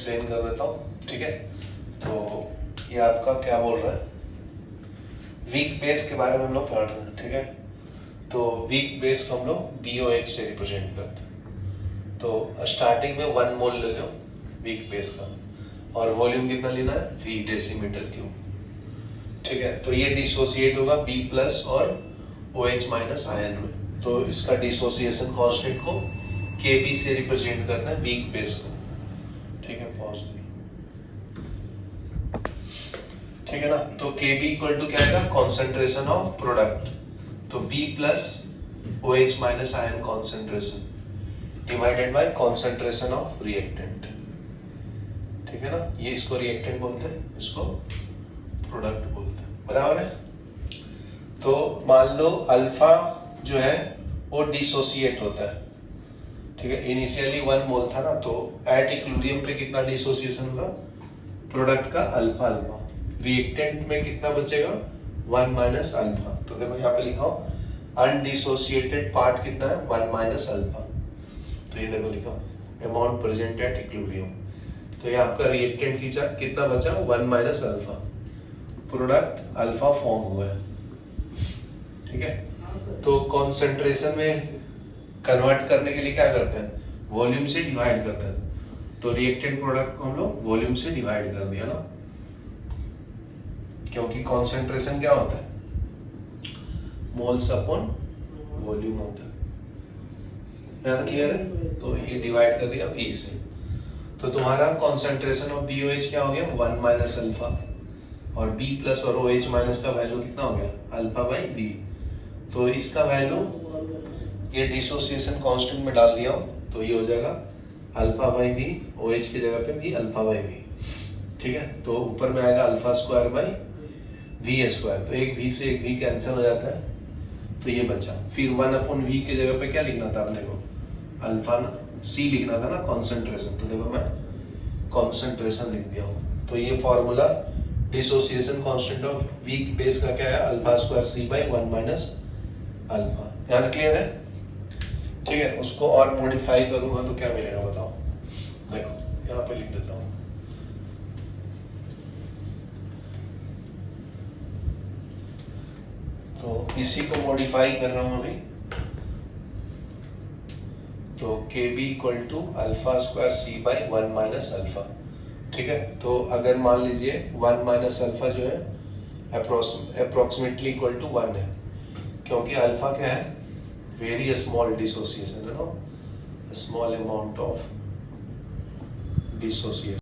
Explain कर देता हूँ, ठीक है। तो ये आपका क्या बोल रहा है, वीक बेस के बारे में हम लोग पढ़ रहे हैं, ठीक है। तो वीक बेस को हम लोग BOH से रिप्रेजेंट करते हैं। तो स्टार्टिंग में 1 मोल ले लो वीक बेस का, और वॉल्यूम कितना लेना है, V डेसीमीटर क्यूब, ठीक है। तो ये डिसोसिएट होगा B प्लस और OH माइनस आयन में। तो इसका डिसोसिएशन कांस्टेंट को KB से रिप्रेजेंट करना है वीक बेस को, ठीक है। पॉज, ठीक है ना। तो KB इक्वल टू क्या आएगा, कॉन्सेंट्रेशन ऑफ प्रोडक्ट। तो B plus OH minus ion concentration divided by concentration of reactant, ठीक है ना। ये इसको रिएक्टेंट बोलते हैं, इसको प्रोडक्ट बोलते हैं, बराबर है। तो मान लो अल्फा जो है वो डिसोसिएट होता है, ठीक है। इनिशियली 1 मोल था ना, तो एट इक्विलिब्रियम पे कितना डिसोसिएशन होगा, प्रोडक्ट का अल्फा अल्फा। रिएक्टेंट में कितना बचेगा, 1 माइनस अल्फा। तो देखो यहाँ पे लिखा हो अनडिसोसिएटेड पार्ट कितना है, 1 माइनस अल्फा। तो ये देखो लिखा अमाउंट प्रेजेंट एट इक्विलिब्रियम। तो ये आपका रिएक्टेंट कितना बचा, 1 minus alpha. Product alpha form हुआ है, ठीक है। तो कॉन्सेंट्रेशन में कन्वर्ट करने के लिए क्या करते हैं, वॉल्यूम से डिवाइड करते हैं। तो रिएक्टेंट प्रोडक्ट को हम लोग वॉल्यूम से डिवाइड कर दिया ना, क्योंकि कॉन्सेंट्रेशन क्या होता है, मोल्स अपॉन वॉल्यूम होता है। यहाँ क्लियर है। तो ये डिवाइड कर दिया V से। तो तुम्हारा कॉन्सेंट्रेशन ऑफ BOH क्या हो गया, 1 माइनस अल्फा, और B प्लस और OH माइनस का वैल्यू कितना हो गया, अल्फा बाई V। तो इसका वैल्यू ये डिसोसिएशन कांस्टेंट में डाल दिया हूं, तो ये हो जाएगा अल्फा बाई V, OH की जगह पे भी अल्फा बाई V, ठीक है। तो ऊपर में आएगा alpha square by V square. तो एक V से एक V कैंसिल हो जाता है, तो ये बचा। फिर 1 अपॉन V की जगह पे क्या लिखना था अपने को, अल्फा ना, C लिखना था ना, कॉन्सेंट्रेशन। तो देखो मैं कॉन्सेंट्रेशन लिख दिया हूँ। तो ये formula dissociation constant of weak base का क्या है, alpha square C by 1 minus alpha. यहाँ तक क्लियर है, ठीक है। उसको और मॉडिफाई करूंगा तो क्या मिलेगा बताओ, देखो यहाँ पे लिख देता हूँ। तो इसी को मॉडिफाई कर रहा हूं अभी। तो KB equal to alpha square C by 1 minus alpha, ठीक है। तो अगर मान लीजिए 1 माइनस अल्फा जो है अप्रोक्सीमेटली इक्वल टू 1 है, क्योंकि अल्फा क्या है, वेरी स्मॉल डिसोसिएशन है ना, स्मॉल अमाउंट ऑफ डिसोसिएशन।